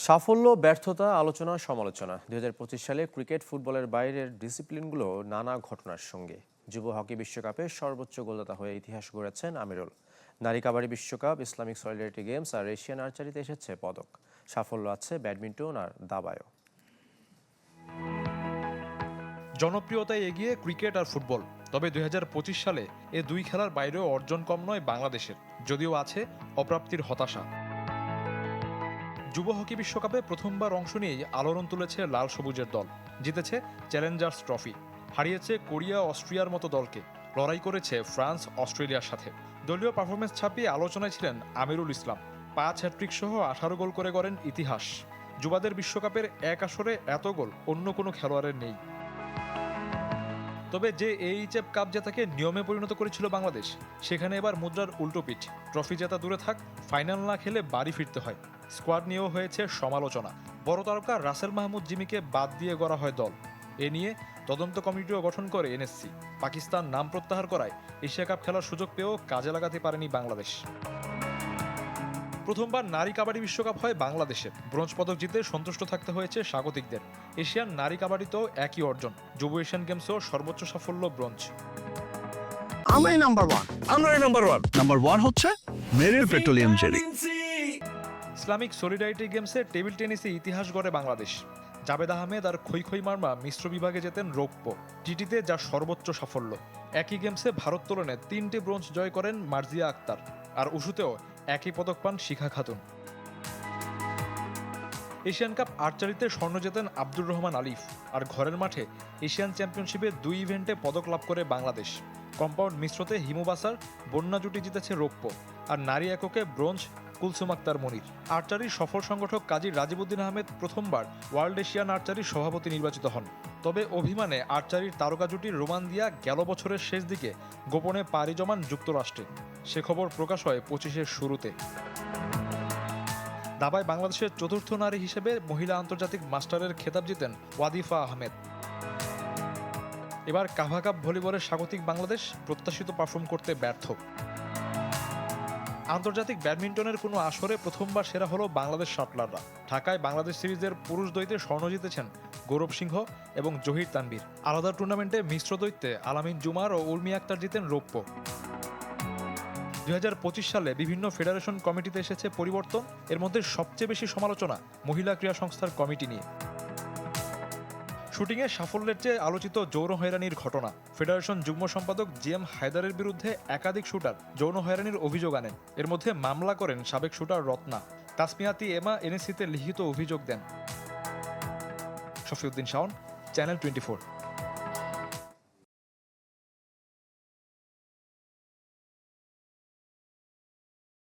সাফল্য, ব্যর্থতা, আলোচনা, সমালোচনা। ২০২৫ সালে ক্রিকেট ফুটবলের বাইরের ডিসিপ্লিনগুলো নানা ঘটনার সঙ্গে। যুব হকি বিশ্বকাপে সর্বোচ্চ গোলদাতা হয়ে ইতিহাস গড়েছেন আমিরুল। নারী কাবাডি বিশ্বকাপ, ইসলামিক সলিডারিটি গেমস আর এশিয়ান আর্চারিতে এসেছে পদক। সাফল্য আছে ব্যাডমিন্টন আর দাবায়ও। জনপ্রিয়তায় এগিয়ে ক্রিকেট আর ফুটবল, তবে ২০২৫ সালে এ দুই খেলার বাইরেও অর্জন কম নয় বাংলাদেশের, যদিও আছে অপ্রাপ্তির হতাশা। যুব হকি বিশ্বকাপে প্রথমবার অংশ নিয়েই আলোড়ন তুলেছে লাল সবুজের দল। জিতেছে চ্যালেঞ্জার্স ট্রফি, হারিয়েছে কোরিয়া অস্ট্রিয়ার মতো দলকে, লড়াই করেছে ফ্রান্স অস্ট্রেলিয়ার সাথে। দলীয় পারফরমেন্স ছাপিয়ে আলোচনায় ছিলেন আমিরুল ইসলাম। ৫ হ্যাট্রিক সহ ১৮ গোল করে গড়েন ইতিহাস। যুবাদের বিশ্বকাপের এক আসরে এত গোল অন্য কোনো খেলোয়াড়ের নেই। তবে যে এইচএফ কাপ জেতাকে নিয়মে পরিণত করেছিল বাংলাদেশ, সেখানে এবার মুদ্রার উল্টো পিঠ। ট্রফি জেতা দূরে থাক, ফাইনাল না খেলে বাড়ি ফিরতে হয়। স্কোয়াড নিয়েও হয়েছে সমালোচনা। বড় তারকা রাসেল মাহমুদ জিমিকে বাদ দিয়ে গড়া হয় দল। এ নিয়ে তদন্ত কমিটিও গঠন করে এনএসসি। পাকিস্তান নাম প্রত্যাহার করায় এশিয়া কাপ খেলার সুযোগ পেয়েও কাজে লাগাতে পারেনি বাংলাদেশ। প্রথমবার নারী কাবাডি বিশ্বকাপ হয় বাংলাদেশে। ব্রোঞ্জ পদক জিতে সন্তুষ্ট থাকতে হয়েছে স্বাগতিকদের। এশিয়ান নারী কাবাডিতেও একই অর্জন। যুব এশিয়ান গেমসেও সর্বোচ্চ সাফল্য ব্রোঞ্জ। আমরাই নাম্বার ওয়ান হচ্ছে মেরিল পেট্রোলিয়াম জেলি। ইসলামিক সলিডারিটি গেমসে টেবিল টেনিসে ইতিহাস গড়ে বাংলাদেশ। জাবেদ আহমেদ আর খৈখৈ মার্মা মিশ্র বিভাগে জেতেন রৌপ্য, টিটিতে যা সর্বোচ্চ সাফল্য। একই গেমসে ভারোত্তোলনে ৩টে ব্রোঞ্জ জয় করেন মার্জিয়া আক্তার, আর উশুতেও একই পদক পান শিখা খাতুন। এশিয়ান কাপ আর্চারিতে স্বর্ণ জেতেন আব্দুর রহমান আলিফ, আর ঘরের মাঠে এশিয়ান চ্যাম্পিয়নশিপে ২ ইভেন্টে পদক লাভ করে বাংলাদেশ। কম্পাউন্ড মিশ্রতে হিমু বাসার বন্যা জুটি জিতেছে রৌপ্য, আর নারী এককে ব্রোঞ্জ কুলসুম আক্তার মনির। আর্চারির সফল সংগঠক কাজী রাজিবউদ্দিন আহমেদ প্রথমবার ওয়ার্ল্ড এশিয়ান আর্চারির সভাপতি নির্বাচিত হন। তবে অভিমানে আর্চারির তারকা জুটির রোমান দিয়া গেল বছরের শেষ দিকে গোপনে পাড়ি জমান যুক্তরাষ্ট্রে। সে খবর প্রকাশ হয় ২৫-এর শুরুতে। দাবায় বাংলাদেশের চতুর্থ নারী হিসেবে মহিলা আন্তর্জাতিক মাস্টারের খেতাব জিতেন ওয়াদিফা আহমেদ। এবার কাভা কাপ ভলিবলের স্বাগতিক বাংলাদেশ প্রত্যাশিত পারফর্ম করতে ব্যর্থ। আন্তর্জাতিক ব্যাডমিন্টনের কোনো আসরে প্রথমবার সেরা হলো বাংলাদেশ শাটলাররা। ঢাকায় বাংলাদেশ সিরিজের পুরুষ দ্বৈতে স্বর্ণ জিতেছেন গৌরব সিংহ এবং জহির তানভীর। আলাদা টুর্নামেন্টে মিশ্র দ্বৈতে আলামিন জুমার ও উর্মি আক্তার জিতেন রৌপ্য। ২০২৫ সালে বিভিন্ন ফেডারেশন কমিটিতে এসেছে পরিবর্তন। এর মধ্যে সবচেয়ে বেশি সমালোচনা মহিলা ক্রীড়া সংস্থার কমিটি নিয়ে। শুটিংয়ে সাফল্যের চেয়ে আলোচিত যৌন হয়রানির ঘটনা। ফেডারেশন যুগ্ম সম্পাদক জিএম হায়দারের বিরুদ্ধে একাধিক শুটার যৌন হয়রানির অভিযোগ আনেন। এর মধ্যে মামলা করেন সাবেক শুটার রত্না। তাসমিয়াতি এমা এনএসসিতে লিখিত অভিযোগ দেন। শফিউদ্দিন শাওন, চ্যানেল 24।